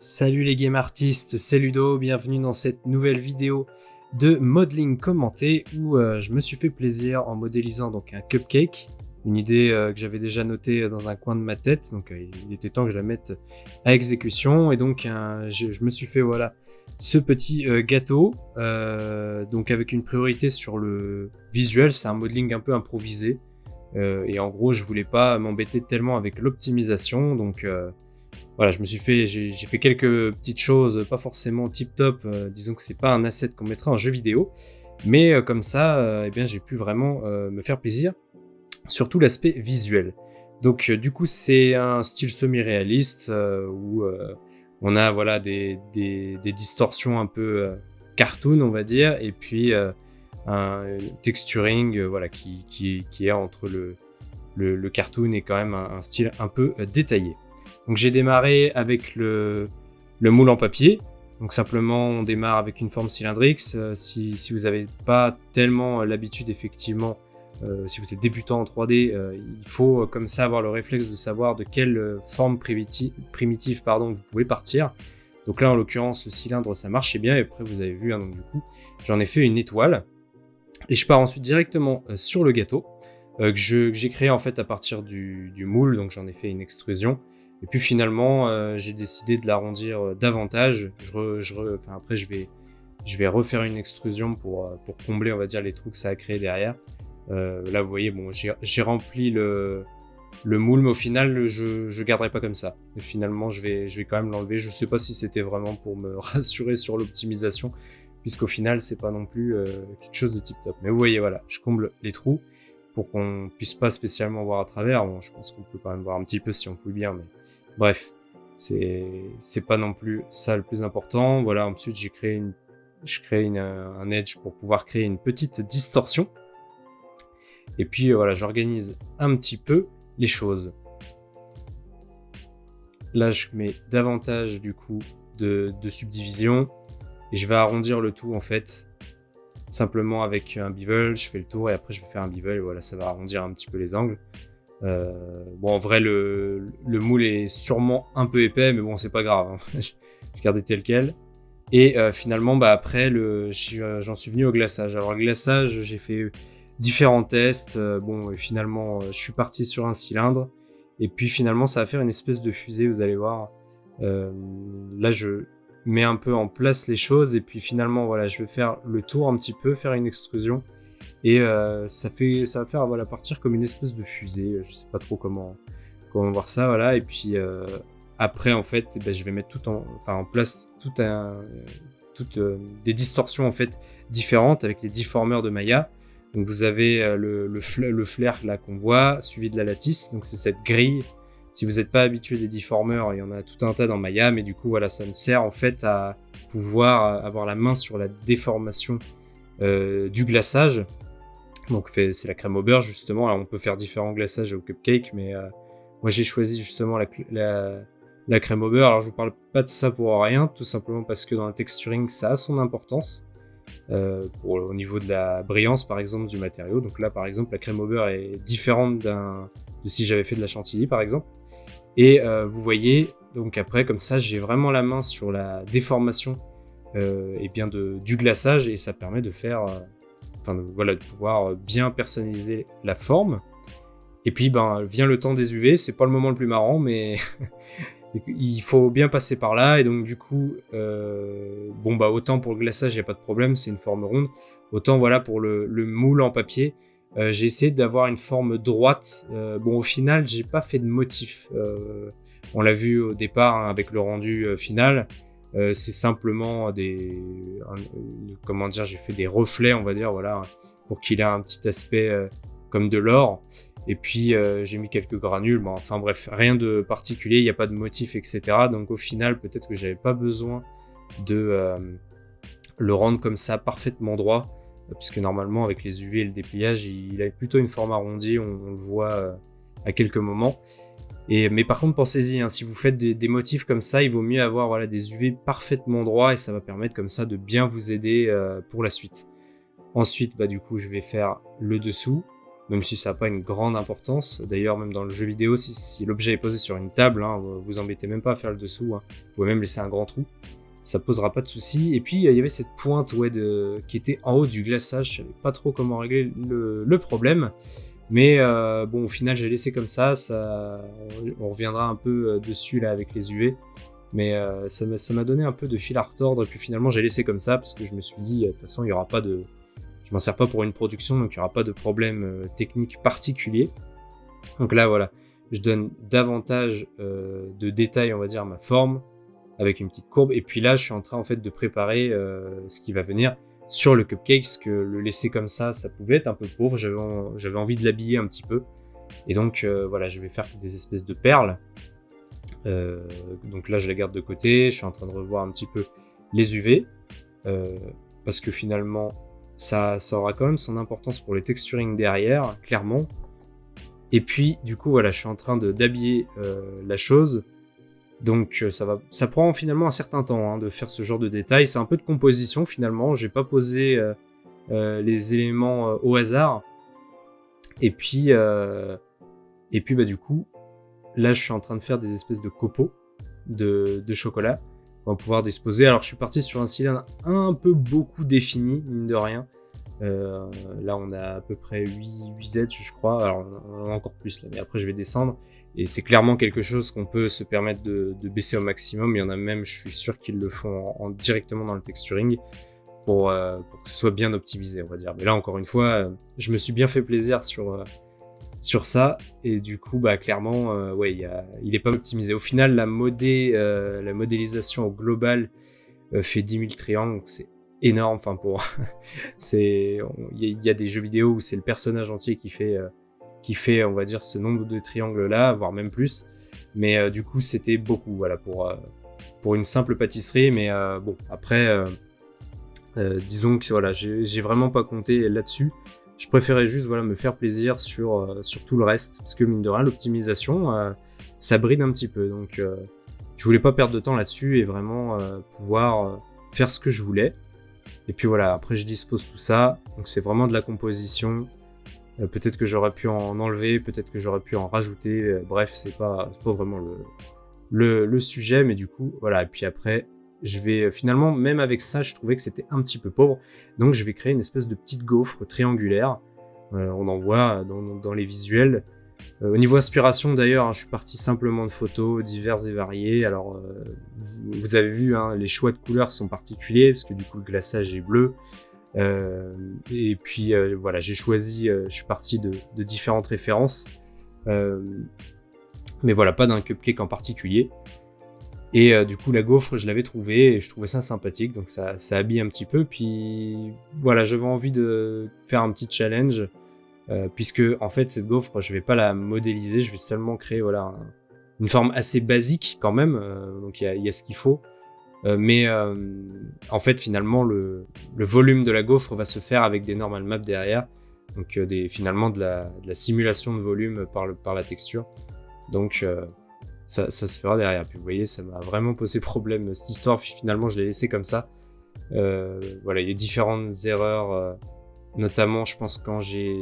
Salut les game artistes, c'est Ludo, bienvenue dans cette nouvelle vidéo de modeling commenté où je me suis fait plaisir en modélisant donc un cupcake, une idée que j'avais déjà notée dans un coin de ma tête, donc il était temps que je la mette à exécution et donc je me suis fait voilà ce petit gâteau, donc avec une priorité sur le visuel, c'est un modeling un peu improvisé et en gros je voulais pas m'embêter tellement avec l'optimisation donc voilà, j'ai fait quelques petites choses, pas forcément tip top, disons que c'est pas un asset qu'on mettra en jeu vidéo, mais comme ça, eh bien j'ai pu vraiment me faire plaisir, surtout l'aspect visuel. Donc du coup c'est un style semi-réaliste où on a voilà des distorsions un peu cartoon on va dire, et puis un texturing voilà qui est entre le cartoon et quand même un style un peu détaillé. Donc j'ai démarré avec le moule en papier. Donc simplement on démarre avec une forme cylindrique. Si vous n'avez pas tellement l'habitude effectivement, si vous êtes débutant en 3D, il faut comme ça avoir le réflexe de savoir de quelle forme primitive vous pouvez partir. Donc là en l'occurrence le cylindre ça marchait bien et après vous avez vu donc du coup j'en ai fait une étoile. Et je pars ensuite directement sur le gâteau que j'ai créé en fait à partir du moule, donc j'en ai fait une extrusion. Et puis finalement, j'ai décidé de l'arrondir davantage. Après, je vais refaire une extrusion pour combler, on va dire, les trous que ça a créé derrière. Là, vous voyez, bon, j'ai rempli le moule, mais au final, je garderai pas comme ça. Et finalement, je vais quand même l'enlever. Je sais pas si c'était vraiment pour me rassurer sur l'optimisation, puisqu'au final, c'est pas non plus quelque chose de tip top. Mais vous voyez, voilà, je comble les trous pour qu'on puisse pas spécialement voir à travers. Bon, je pense qu'on peut quand même voir un petit peu si on fouille bien, mais bref, c'est pas non plus ça le plus important. Voilà, ensuite je crée un edge pour pouvoir créer une petite distorsion. Et puis voilà, j'organise un petit peu les choses. Là, je mets davantage du coup de subdivision et je vais arrondir le tout en fait. Simplement avec un bevel, je fais le tour et après je vais faire un bevel et voilà, ça va arrondir un petit peu les angles. Bon, en vrai, le moule est sûrement un peu épais, mais bon, c'est pas grave. Hein. Je gardais tel quel. Et finalement, bah après, j'en suis venu au glaçage. Alors, le glaçage, j'ai fait différents tests. Bon, et finalement, je suis parti sur un cylindre. Et puis finalement, ça va faire une espèce de fusée, vous allez voir. Là, je mets un peu en place les choses. Et puis finalement, voilà, je vais faire le tour un petit peu, faire une extrusion. Et ça va faire voilà, partir comme une espèce de fusée. Je sais pas trop comment voir ça. Voilà. Et puis après, en fait, eh ben, je vais mettre en place toutes des distorsions en fait différentes avec les deformers de Maya. Donc vous avez le flair là qu'on voit, suivi de la lattice. Donc c'est cette grille. Si vous n'êtes pas habitué des deformers, il y en a tout un tas dans Maya, mais du coup voilà, ça me sert en fait à pouvoir avoir la main sur la déformation du glaçage. Donc c'est la crème au beurre justement. Alors on peut faire différents glaçages au cupcake, mais moi j'ai choisi justement la crème au beurre. Alors je vous parle pas de ça pour rien, tout simplement parce que dans le texturing ça a son importance au niveau de la brillance par exemple du matériau. Donc là par exemple la crème au beurre est différente de si j'avais fait de la chantilly par exemple. Et vous voyez donc après comme ça j'ai vraiment la main sur la déformation et bien du glaçage et ça permet de faire de pouvoir bien personnaliser la forme. Et puis vient le temps des UV, c'est pas le moment le plus marrant, mais il faut bien passer par là. Et donc du coup, autant pour le glaçage, il n'y a pas de problème, c'est une forme ronde. Autant voilà pour le moule en papier, j'ai essayé d'avoir une forme droite. Au final, j'ai pas fait de motif. On l'a vu au départ hein, avec le rendu final. C'est simplement j'ai fait des reflets, on va dire, voilà, pour qu'il ait un petit aspect comme de l'or. Et puis j'ai mis quelques granules. Bon, enfin bref, rien de particulier, il n'y a pas de motif, etc. Donc au final, peut-être que j'avais pas besoin de le rendre comme ça parfaitement droit, puisque normalement avec les UV et le dépliage, il a plutôt une forme arrondie. On le voit à quelques moments. Mais par contre, pensez-y, hein, si vous faites des motifs comme ça, il vaut mieux avoir voilà, des UV parfaitement droits et ça va permettre comme ça de bien vous aider pour la suite. Ensuite, du coup, je vais faire le dessous. même si ça n'a pas une grande importance. D'ailleurs, même dans le jeu vidéo, si l'objet est posé sur une table, hein, vous embêtez même pas à faire le dessous, hein. Vous pouvez même laisser un grand trou, ça posera pas de souci. Et puis il y avait cette pointe qui était en haut du glaçage, je savais pas trop comment régler le problème. Mais bon, au final, j'ai laissé comme ça, on reviendra un peu dessus là avec les UV. Mais ça m'a donné un peu de fil à retordre, et puis finalement j'ai laissé comme ça, parce que je me suis dit, de toute façon, il n'y aura pas de... Je m'en sers pas pour une production, donc il n'y aura pas de problème technique particulier. Donc là, voilà, je donne davantage de détails, on va dire, à ma forme, avec une petite courbe. Et puis là, je suis en train, en fait, de préparer ce qui va venir sur le cupcake, parce que le laisser comme ça pouvait être un peu pauvre. J'avais envie de l'habiller un petit peu. Et donc, voilà, je vais faire des espèces de perles. Donc là, je la garde de côté. Je suis en train de revoir un petit peu les UV. Parce que finalement, ça aura quand même son importance pour les texturing derrière, clairement. Et puis, du coup, voilà, je suis en train d'habiller la chose. Donc, ça prend finalement un certain temps, hein, de faire ce genre de détails. C'est un peu de composition, finalement. J'ai pas posé les éléments au hasard. Et puis, bah, du coup, là, je suis en train de faire des espèces de copeaux de chocolat. On va pouvoir disposer. Alors, je suis parti sur un cylindre un peu beaucoup défini, mine de rien. Là, on a à peu près 8 Z, je crois. Alors, on en a encore plus là, mais après, je vais descendre. Et c'est clairement quelque chose qu'on peut se permettre de baisser au maximum. Il y en a même, je suis sûr qu'ils le font directement dans le texturing pour que ce soit bien optimisé, on va dire. Mais là, encore une fois, je me suis bien fait plaisir sur ça. Et du coup, bah, clairement, ouais, il est pas optimisé. Au final, la modélisation au global fait 10 000 triangles, donc c'est énorme. Enfin, il y a des jeux vidéo où c'est le personnage entier qui fait, on va dire, ce nombre de triangles-là, voire même plus. Mais du coup, c'était beaucoup, voilà, pour une simple pâtisserie. Mais bon, après, disons que voilà, j'ai vraiment pas compté là-dessus. Je préférais juste, voilà, me faire plaisir sur tout le reste, parce que mine de rien, l'optimisation, ça bride un petit peu. Donc, je voulais pas perdre de temps là-dessus et vraiment pouvoir faire ce que je voulais. Et puis voilà, après, je dispose tout ça. Donc, c'est vraiment de la composition. Peut-être que j'aurais pu en enlever, peut-être que j'aurais pu en rajouter. Bref, c'est pas vraiment le sujet, mais du coup, voilà. Et puis après, je vais finalement, même avec ça, je trouvais que c'était un petit peu pauvre. Donc, je vais créer une espèce de petite gaufre triangulaire. On en voit dans les visuels. Au niveau inspiration, d'ailleurs, hein, je suis parti simplement de photos diverses et variées. Alors, vous avez vu, hein, les choix de couleurs sont particuliers, parce que du coup, le glaçage est bleu. Et puis voilà, j'ai choisi, je suis parti de différentes références, mais voilà, pas d'un cupcake en particulier. Et du coup, la gaufre, je l'avais trouvée et je trouvais ça sympathique, donc ça habille un petit peu. Puis voilà, j'avais envie de faire un petit challenge, puisque en fait, cette gaufre, je vais pas la modéliser, je vais seulement créer, voilà, une forme assez basique quand même. Donc il y a ce qu'il faut. Mais en fait, finalement, le volume de la gaufre va se faire avec des normal maps derrière. Donc finalement de la simulation de volume par la texture. Donc ça se fera derrière. Puis vous voyez, ça m'a vraiment posé problème cette histoire. Puis finalement, je l'ai laissé comme ça. Voilà, il y a différentes erreurs, notamment, je pense, quand j'ai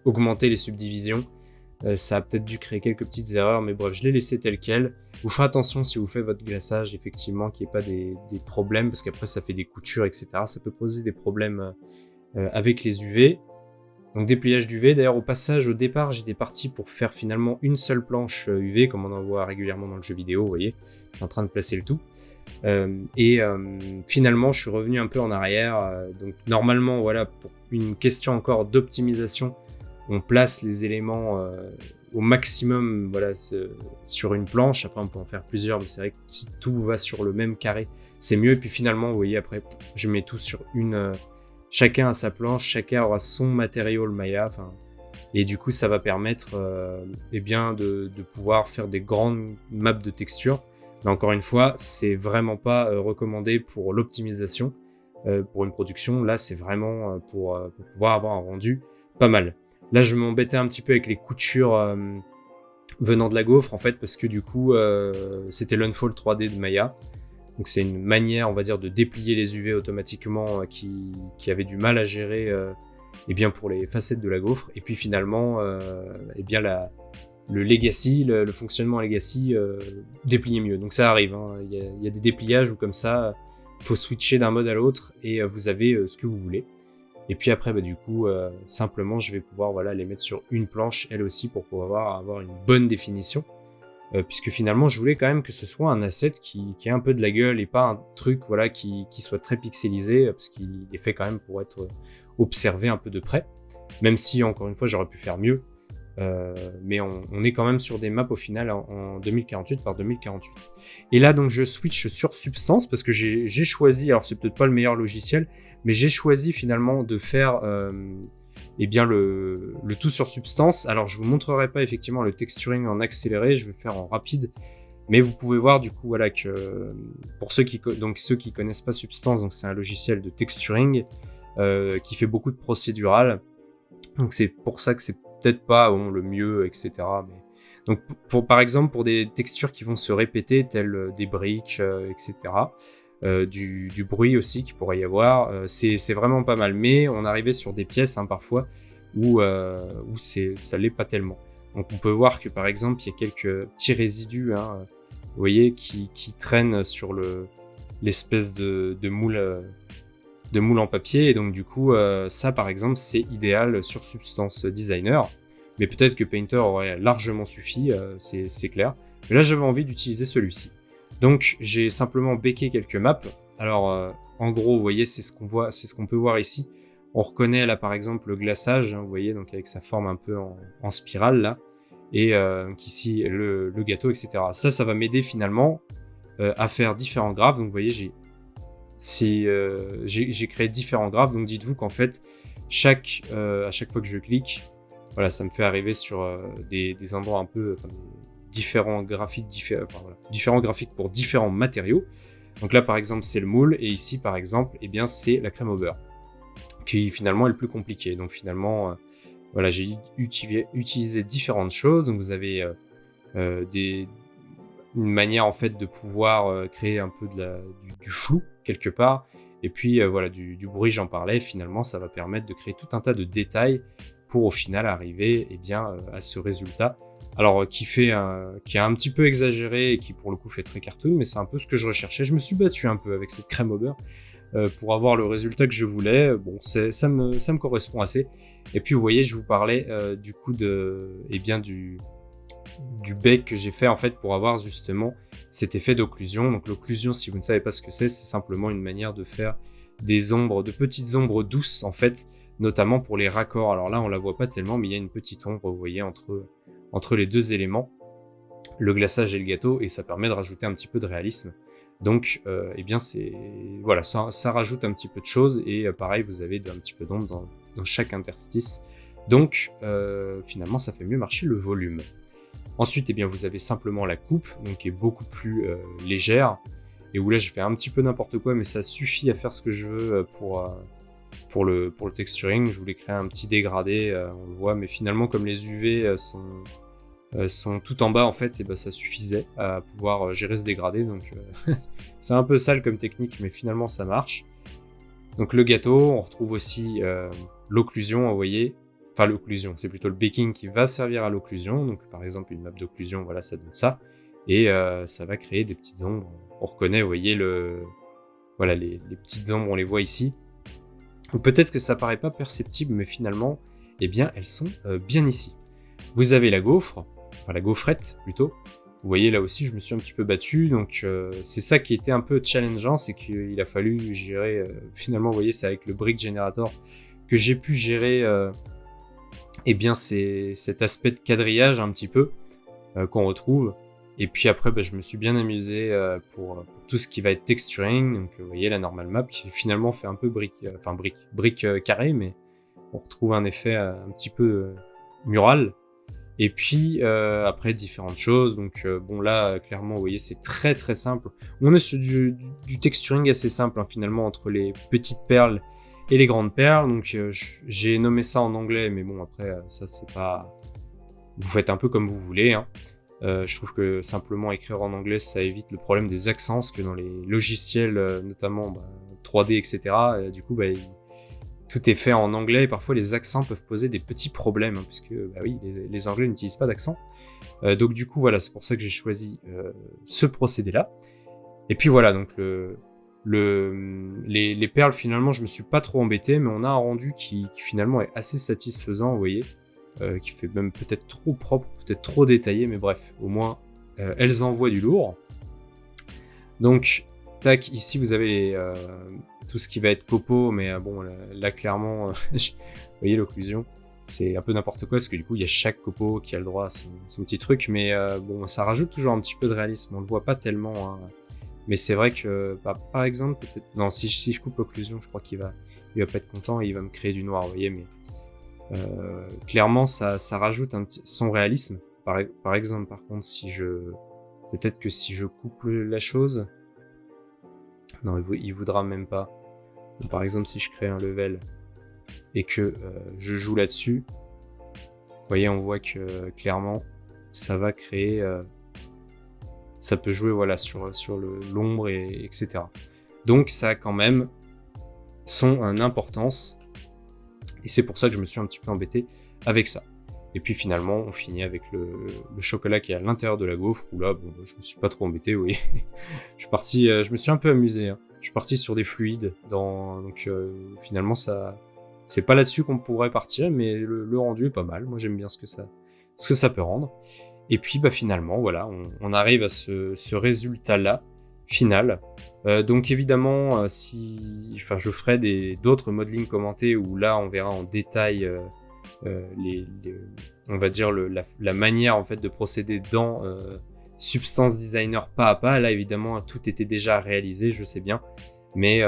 augmenté les subdivisions. Ça a peut-être dû créer quelques petites erreurs, mais bref, je l'ai laissé tel quel. Vous ferez attention si vous faites votre glaçage, effectivement, qu'il n'y ait pas des problèmes, parce qu'après ça fait des coutures, etc. Ça peut poser des problèmes avec les UV. Donc dépliage d'UV, d'ailleurs au passage, au départ, j'étais parti pour faire finalement une seule planche UV, comme on en voit régulièrement dans le jeu vidéo, vous voyez. Je suis en train de placer le tout. Finalement, je suis revenu un peu en arrière. Donc normalement, voilà, pour une question encore d'optimisation, on place les éléments au maximum, voilà, sur une planche. Après, on peut en faire plusieurs, mais c'est vrai que si tout va sur le même carré, c'est mieux. Et puis finalement, vous voyez, après, je mets tout sur chacun a sa planche, chacun aura son matériau, le Maya. Et du coup, ça va permettre eh bien, de pouvoir faire des grandes maps de texture. Mais encore une fois, c'est vraiment pas recommandé pour l'optimisation. Pour une production, là, c'est vraiment pour pouvoir avoir un rendu pas mal. Là, je m'embêtais un petit peu avec les coutures venant de la gaufre, en fait, parce que du coup, c'était l'Unfold 3D de Maya. Donc, c'est une manière, on va dire, de déplier les UV automatiquement qui avait du mal à gérer et bien pour les facettes de la gaufre. Et puis finalement, et bien le legacy, le fonctionnement legacy déplier mieux. Donc ça arrive, hein. Il y a des dépliages où comme ça, faut switcher d'un mode à l'autre et vous avez ce que vous voulez. Et puis après, du coup, simplement, je vais pouvoir les mettre sur une planche, elle aussi, pour pouvoir avoir une bonne définition. Puisque finalement, je voulais quand même que ce soit un asset qui ait un peu de la gueule et pas un truc qui soit très pixelisé, parce qu'il est fait quand même pour être observé un peu de près. Même si, encore une fois, j'aurais pu faire mieux. Mais on est quand même sur des maps au final en 2048 par 2048. Et là, donc, je switch sur Substance parce que j'ai choisi, alors c'est peut-être pas le meilleur logiciel, mais j'ai choisi finalement de faire le tout sur Substance. Alors, je vous montrerai pas effectivement le texturing en accéléré, je vais faire en rapide. Mais vous pouvez voir du coup que pour ceux qui connaissent pas Substance, donc c'est un logiciel de texturing qui fait beaucoup de procédural. Donc c'est pour ça que c'est peut-être pas le mieux, etc. Mais donc par exemple pour des textures qui vont se répéter, telles des briques, etc. Du bruit aussi qu'il pourrait y avoir, c'est vraiment pas mal. Mais on arrivait sur des pièces parfois où ça l'est pas tellement. Donc on peut voir que par exemple il y a quelques petits résidus, vous voyez, qui traînent sur l'espèce de moule en papier, et donc du coup ça par exemple c'est idéal sur Substance Designer, mais peut-être que Painter aurait largement suffi, c'est clair, mais là j'avais envie d'utiliser celui-ci. Donc j'ai simplement béqué quelques maps. Alors en gros vous voyez, c'est ce qu'on peut voir ici. On reconnaît là par exemple le glaçage, vous voyez, donc avec sa forme un peu en spirale là, et ici le gâteau, etc. Ça va m'aider finalement à faire différents graphes. Donc vous voyez, j'ai créé différents graphes, donc dites-vous qu'en fait à chaque fois que je clique, ça me fait arriver sur des endroits un peu, différents graphiques pour différents matériaux. Donc là par exemple c'est le moule, et ici par exemple c'est la crème au beurre qui finalement est le plus compliqué. Donc finalement j'ai utilisé différentes choses. Donc vous avez une manière en fait de pouvoir créer un peu du flou quelque part, et puis du bruit, j'en parlais. Finalement ça va permettre de créer tout un tas de détails pour au final arriver à ce résultat, alors qui est un petit peu exagéré et qui pour le coup fait très cartoon, mais c'est un peu ce que je recherchais. Je me suis battu un peu avec cette crème au beurre pour avoir le résultat que je voulais. Bon, ça me correspond assez. Et puis vous voyez, je vous parlais du coup du bec que j'ai fait en fait pour avoir justement cet effet d'occlusion. Donc l'occlusion, si vous ne savez pas ce que c'est simplement une manière de faire de petites ombres douces en fait, notamment pour les raccords. Alors là on la voit pas tellement, mais il y a une petite ombre, vous voyez, entre les deux éléments, le glaçage et le gâteau, et ça permet de rajouter un petit peu de réalisme. Donc ça rajoute un petit peu de choses, et pareil vous avez un petit peu d'ombre dans chaque interstice. Donc finalement ça fait mieux marcher le volume. Ensuite, vous avez simplement la coupe, donc qui est beaucoup plus légère, et où là j'ai fait un petit peu n'importe quoi, mais ça suffit à faire ce que je veux pour le texturing. Je voulais créer un petit dégradé, on le voit, mais finalement comme les UV sont tout en bas en fait, et ça suffisait à pouvoir gérer ce dégradé. Donc c'est un peu sale comme technique, mais finalement ça marche. Donc le gâteau, on retrouve aussi l'occlusion, vous voyez. Enfin, l'occlusion, c'est plutôt le baking qui va servir à l'occlusion. Donc, par exemple, une map d'occlusion, ça donne ça. Et ça va créer des petites ombres. On reconnaît, vous voyez, les petites ombres, on les voit ici. Peut-être que ça paraît pas perceptible, mais finalement, elles sont bien ici. Vous avez la gaufre, la gaufrette plutôt. Vous voyez, là aussi, je me suis un petit peu battu. Donc, c'est ça qui était un peu challengeant, c'est qu'il a fallu gérer... finalement, vous voyez, c'est avec le brick generator que j'ai pu gérer... c'est cet aspect de quadrillage un petit peu qu'on retrouve. Et puis après, je me suis bien amusé pour tout ce qui va être texturing. Donc vous voyez la normal map qui finalement fait un peu brique carré, mais on retrouve un effet un petit peu mural. Et puis après différentes choses. Donc là clairement vous voyez c'est très très simple. On est sur du texturing assez simple finalement, entre les petites perles et les grandes perles. Donc j'ai nommé ça en anglais, mais bon après ça c'est pas... Vous faites un peu comme vous voulez. Je trouve que simplement écrire en anglais ça évite le problème des accents, parce que dans les logiciels notamment 3D etc. Du coup tout est fait en anglais et parfois les accents peuvent poser des petits problèmes, hein, puisque bah oui, les Anglais n'utilisent pas d'accent. Donc du coup, voilà, c'est pour ça que j'ai choisi ce procédé-là. Et puis voilà, donc les perles, finalement, je me suis pas trop embêté, mais on a un rendu qui finalement est assez satisfaisant, vous voyez, qui fait même peut-être trop propre, peut-être trop détaillé, mais bref, au moins, elles envoient du lourd. Donc, tac, ici vous avez tout ce qui va être copeaux, mais bon, là clairement, vous voyez l'occlusion, c'est un peu n'importe quoi, parce que du coup, il y a chaque copeau qui a le droit à son petit truc, mais bon, ça rajoute toujours un petit peu de réalisme, on le voit pas tellement, hein. Mais c'est vrai que, bah, par exemple, peut-être... Non, si je coupe l'occlusion, je crois qu'il va pas être content et il va me créer du noir, vous voyez, mais... clairement, ça rajoute son réalisme. Par exemple, par contre, peut-être que si je coupe la chose... Non, il voudra même pas. Donc, par exemple, si je crée un level et que je joue là-dessus, vous voyez, on voit que clairement, ça va créer... ça peut jouer voilà, sur l'ombre, etc. Donc ça a quand même son importance. Et c'est pour ça que je me suis un petit peu embêté avec ça. Et puis finalement, on finit avec le chocolat qui est à l'intérieur de la gaufre, où là, bon, je me suis pas trop embêté, oui. Je me suis un peu amusé, hein. Je suis parti sur des fluides. Donc finalement, c'est pas là-dessus qu'on pourrait partir, mais le rendu est pas mal. Moi, j'aime bien ce que ça peut rendre. Et puis bah finalement voilà, on arrive à ce résultat-là final. Donc évidemment, je ferai d'autres modelings commentés où là on verra en détail on va dire la manière en fait de procéder dans Substance Designer pas à pas. Là évidemment tout était déjà réalisé, je sais bien, mais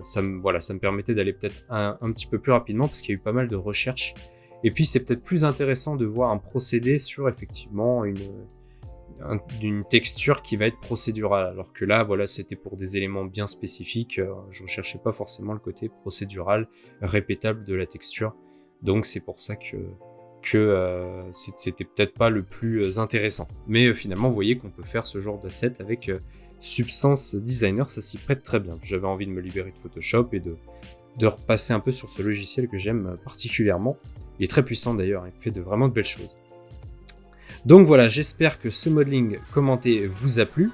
ça me permettait d'aller peut-être un petit peu plus rapidement parce qu'il y a eu pas mal de recherches. Et puis c'est peut-être plus intéressant de voir un procédé sur effectivement une texture qui va être procédurale, alors que là voilà, c'était pour des éléments bien spécifiques, je recherchais pas forcément le côté procédural répétable de la texture, donc c'est pour ça que c'était peut-être pas le plus intéressant. Mais finalement vous voyez qu'on peut faire ce genre d'asset avec Substance Designer, ça s'y prête très bien. J'avais envie de me libérer de Photoshop et de repasser un peu sur ce logiciel que j'aime particulièrement. Il est très puissant d'ailleurs, il fait vraiment de belles choses. Donc voilà, j'espère que ce modeling commenté vous a plu.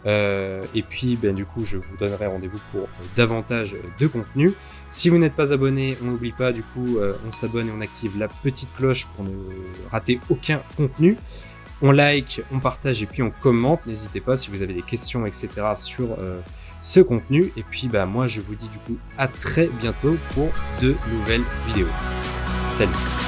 Et puis du coup, je vous donnerai rendez-vous pour davantage de contenu. Si vous n'êtes pas abonné, on n'oublie pas, du coup, on s'abonne et on active la petite cloche pour ne rater aucun contenu. On like, on partage et puis on commente. N'hésitez pas si vous avez des questions, etc. sur ce contenu. Et puis moi, je vous dis du coup à très bientôt pour de nouvelles vidéos. Salut!